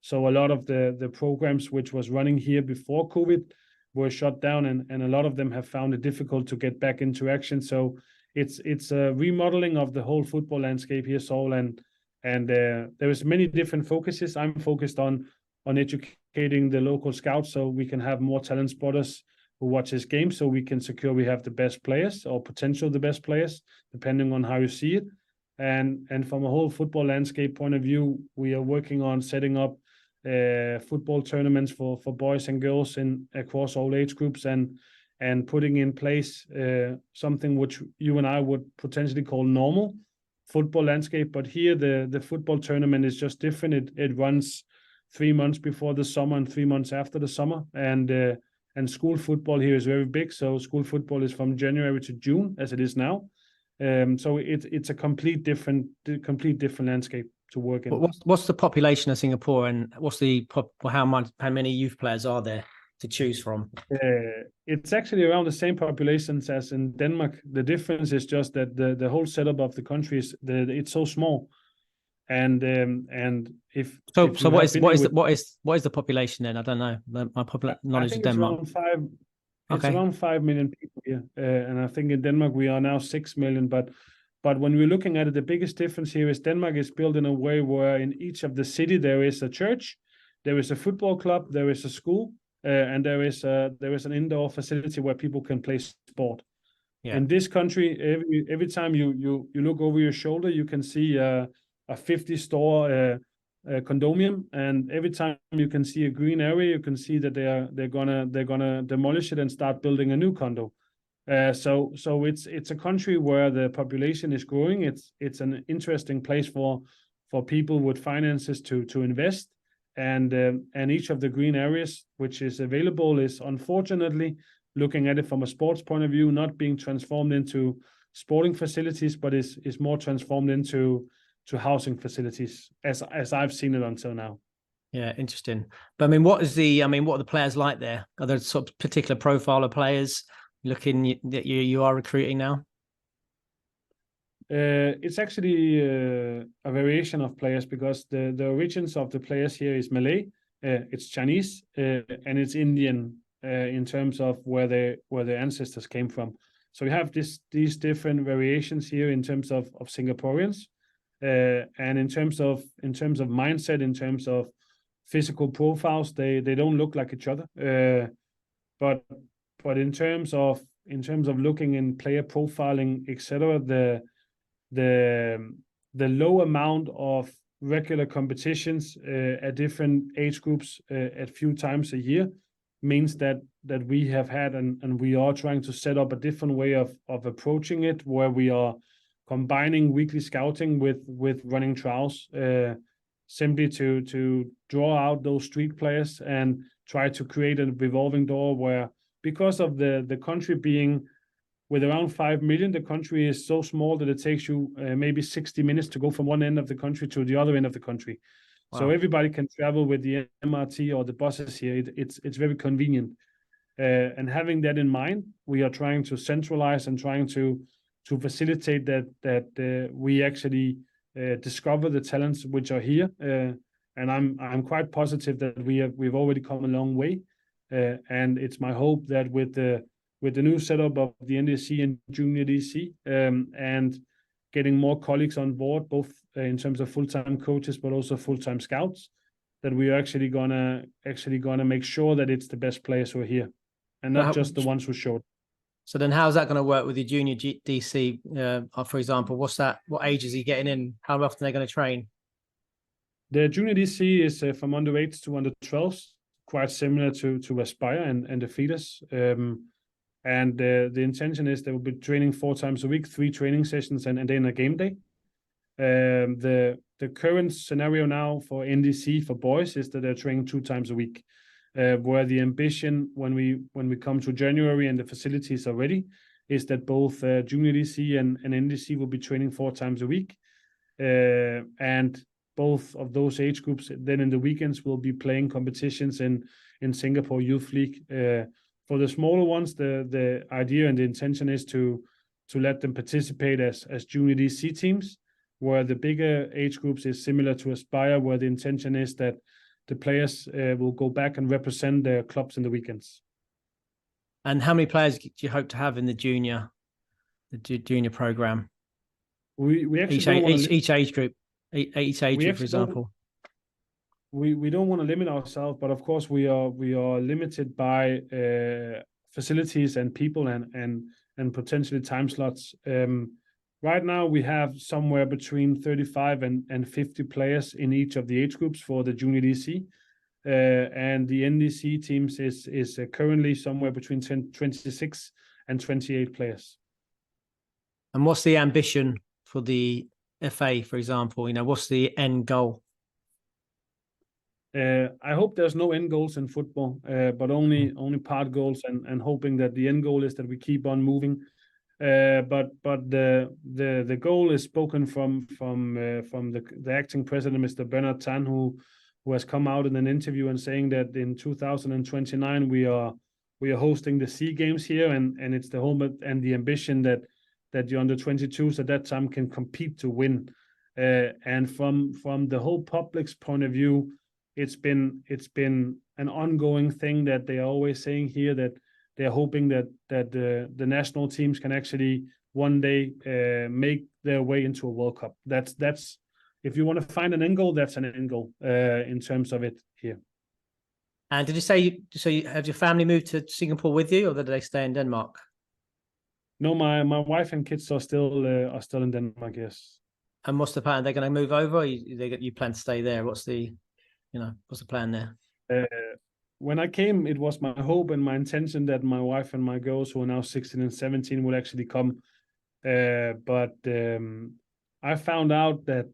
So a lot of the programs which was running here before COVID were shut down, and a lot of them have found it difficult to get back into action. So it's a remodeling of the whole football landscape here, Saul, and there is many different focuses. I'm focused on educating the local scouts so we can have more talent spotters who watch this game, so we can secure we have the best players or potential the best players, depending on how you see it. And from a whole football landscape point of view, we are working on setting up football tournaments for boys and girls across all age groups, and putting in place something which you and I would potentially call normal football landscape. But here the football tournament is just different. It runs 3 months before the summer and 3 months after the summer, and school football here is very big. So school football is from January to June, as it is now. So it's a complete different landscape to work in. What's the population of Singapore, and what's how many youth players are there to choose from? It's actually around the same populations as in Denmark. The difference is just that the whole setup of the country is it's so small. And what is the population then? I don't know. My knowledge of Denmark. It's around 5 million people here, and I think in Denmark we are now 6 million. But when we're looking at it, the biggest difference here is Denmark is built in a way where in each of the city there is a church, there is a football club, there is a school, and there is an indoor facility where people can play sport. Yeah. In this country, every time you look over your shoulder, you can see a 50-store condominium, and every time you can see a green area, you can see that they're gonna demolish it and start building a new condo. So it's a country where the population is growing. It's an interesting place for people with finances to invest, and each of the green areas which is available is, unfortunately, looking at it from a sports point of view, not being transformed into sporting facilities, but is more transformed into housing facilities as I've seen it until now. Yeah, interesting. But what are the players like there? Are there sort of particular profile of players looking that you are recruiting now? It's actually a variation of players, because the origins of the players here is Malay, it's Chinese, and it's Indian in terms of where their ancestors came from. So we have these different variations here in terms of Singaporeans. And in terms of mindset, in terms of physical profiles, they don't look like each other. But in terms of looking in player profiling, etc., the low amount of regular competitions at different age groups a few times a year means that we have had and we are trying to set up a different way of approaching it, where we are combining weekly scouting with running trials, simply to draw out those street players and try to create a revolving door where, because of the country being with around 5 million, the country is so small that it takes you maybe 60 minutes to go from one end of the country to the other end of the country. Wow. So everybody can travel with the MRT or the buses here. It's very convenient. And having that in mind, we are trying to centralize and trying to facilitate that we actually discover the talents which are here. And I'm quite positive that we've already come a long way. And it's my hope that with the new setup of the NDC and Junior DC, and getting more colleagues on board, both in terms of full-time coaches but also full-time scouts, that we are actually gonna make sure that it's the best players who are here, and not just the ones who showed. So then, how's that going to work with the Junior DC? For example, what age is he getting in? How often are they going to train? The Junior DC is from under 8s to under 12s, quite similar to Aspire and the feeders. And the intention is they will be training 4 times a week, 3 training sessions, and then a game day. The current scenario now for NDC for boys is that they're training 2 times a week, where the ambition when we come to January and the facilities are ready is that both Junior DC and NDC will be training 4 times a week, and both of those age groups then in the weekends will be playing competitions in Singapore Youth League. For the smaller ones, the idea and the intention is to let them participate as Junior DC teams, where the bigger age groups is similar to Aspire, where the intention is that the players will go back and represent their clubs in the weekends. And how many players do you hope to have in the junior program? We actually each age group, for example. We don't want to limit ourselves, but of course we are limited by facilities and people and potentially time slots. Right now we have somewhere between 35 and 50 players in each of the age groups for the Junior DC, and the NDC teams is currently somewhere between 26 and 28 players. And what's the ambition for the FA, for example? What's the end goal? I hope there's no end goals in football, but only part goals, and hoping that the end goal is that we keep on moving. But the goal is spoken from the acting president, Mr. Bernard Tan, who has come out in an interview and saying that in 2029 we are hosting the SEA Games here, and it's the home and the ambition that the under 22s at that time can compete to win. And from the whole public's point of view, it's been an ongoing thing that they are always saying here, that they're hoping that the national teams can actually one day make their way into a World Cup. That's if you want to find an end goal, that's an end goal in terms of it here. And did you say have your family moved to Singapore with you, or did they stay in Denmark? No, my wife and kids are still in Denmark. Yes. And what's the plan? They're going to move over, or you plan to stay there? What's the plan there? When I came, it was my hope and my intention that my wife and my girls, who are now 16 and 17, would actually come. But I found out that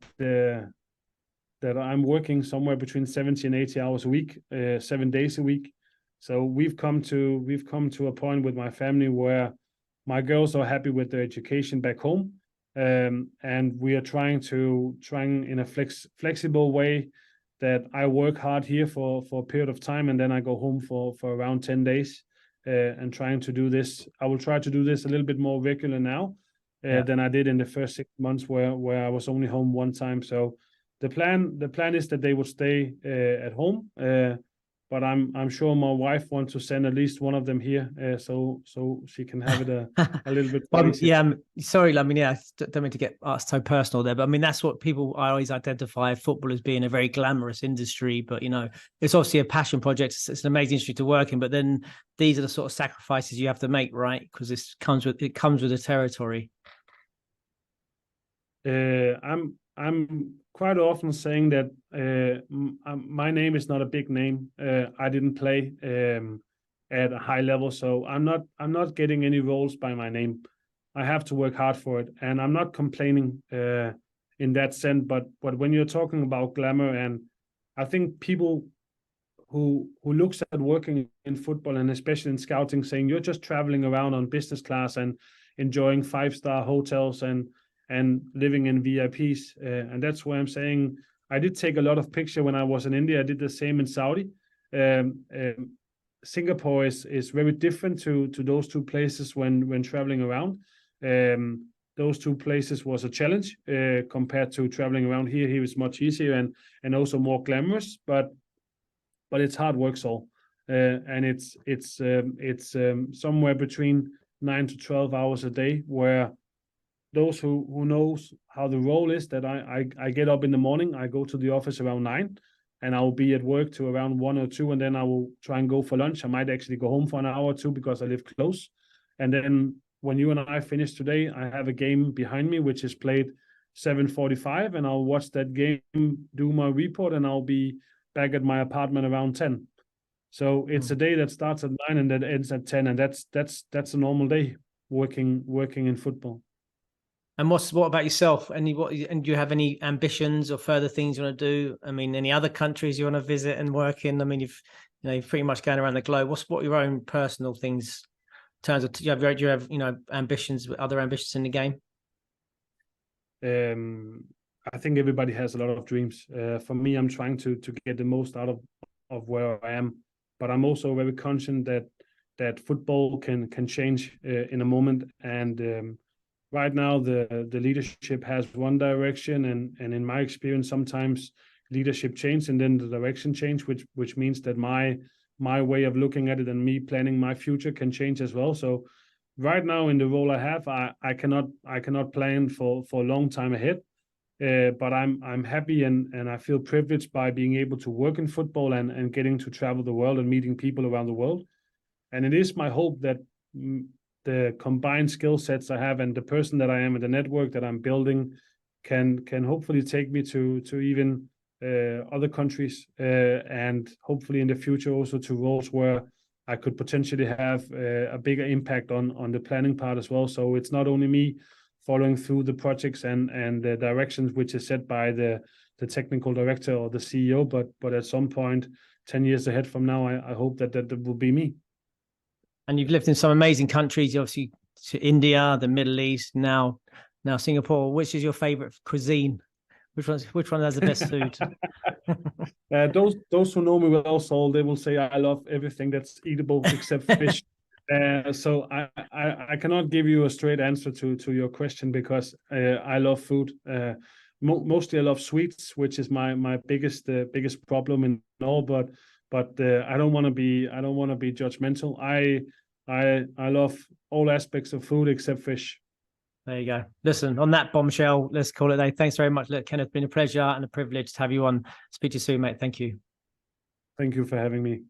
I'm working somewhere between 70 and 80 hours a week, 7 days a week. So we've come to a point with my family where my girls are happy with their education back home, and we are trying in a flexible way that I work hard here for a period of time, and then I go home for around 10 days, and trying to do this. I will try to do this a little bit more regular now than I did in the first 6 months where I was only home one time. So the plan is that they would stay at home, but I'm sure my wife wants to send at least one of them here, so she can have it a little bit. Sorry, I don't mean to get so personal there, but I mean that's what I always identify football as being a very glamorous industry. But it's obviously a passion project. It's an amazing industry to work in, but then these are the sort of sacrifices you have to make, right? Because it comes with the territory. I'm quite often saying that my name is not a big name. I didn't play at a high level, so I'm not getting any roles by my name. I have to work hard for it, and I'm not complaining in that sense. But when you're talking about glamour, and I think people who looks at working in football and especially in scouting, saying you're just traveling around on business class and enjoying 5-star hotels and living in VIPs, and that's why I'm saying I did take a lot of picture when I was in India. I did the same in Saudi. Singapore is very different to those two places when traveling around. Those two places was a challenge compared to traveling around here. Here is much easier and also more glamorous, but it's hard work, so and it's somewhere between 9 to 12 hours a day, where those who knows how the role is, that I get up in the morning, I go to the office around 9, and I'll be at work to around 1 or 2, and then I will try and go for lunch. I might actually go home for an hour or two because I live close. And then when you and I finish today, I have a game behind me which is played 7:45, and I'll watch that game, do my report, and I'll be back at my apartment around 10. So it's a day that starts at 9 and that ends at 10, and that's a normal day working in football. And what about yourself? And do you have any ambitions or further things you want to do? I mean, any other countries you want to visit and work in? I mean, you're pretty much going around the globe. What your own personal things in terms of, do you have ambitions, other ambitions in the game? I think everybody has a lot of dreams. For me, I'm trying to get the most out of where I am, but I'm also very conscious that football can change in a moment. And right now, the leadership has one direction, and in my experience, sometimes leadership change and then the direction change, which means that my way of looking at it and me planning my future can change as well. So right now, in the role I have, I cannot plan for a long time ahead. But I'm happy and I feel privileged by being able to work in football and getting to travel the world and meeting people around the world. And it is my hope that the combined skill sets I have and the person that I am and the network that I'm building can hopefully take me to even other countries and hopefully in the future also to roles where I could potentially have a bigger impact on the planning part as well. So it's not only me following through the projects and the directions which is set by the technical director or the CEO, but at some point 10 years ahead from now, I hope that will be me. And you've lived in some amazing countries, obviously to India, the Middle East, now Singapore. Which is your favorite cuisine? Which one has the best food? Those who know me well, so they will say I love everything that's eatable except fish. So I cannot give you a straight answer to your question because I love food. Mostly I love sweets, which is my biggest problem in all. But I don't want to be judgmental. I love all aspects of food except fish. There you go. Listen, on that bombshell, let's call it a day. Thanks very much. Look, Kenneth, been a pleasure and a privilege to have you on. Speak to you soon, mate. Thank you. Thank you for having me.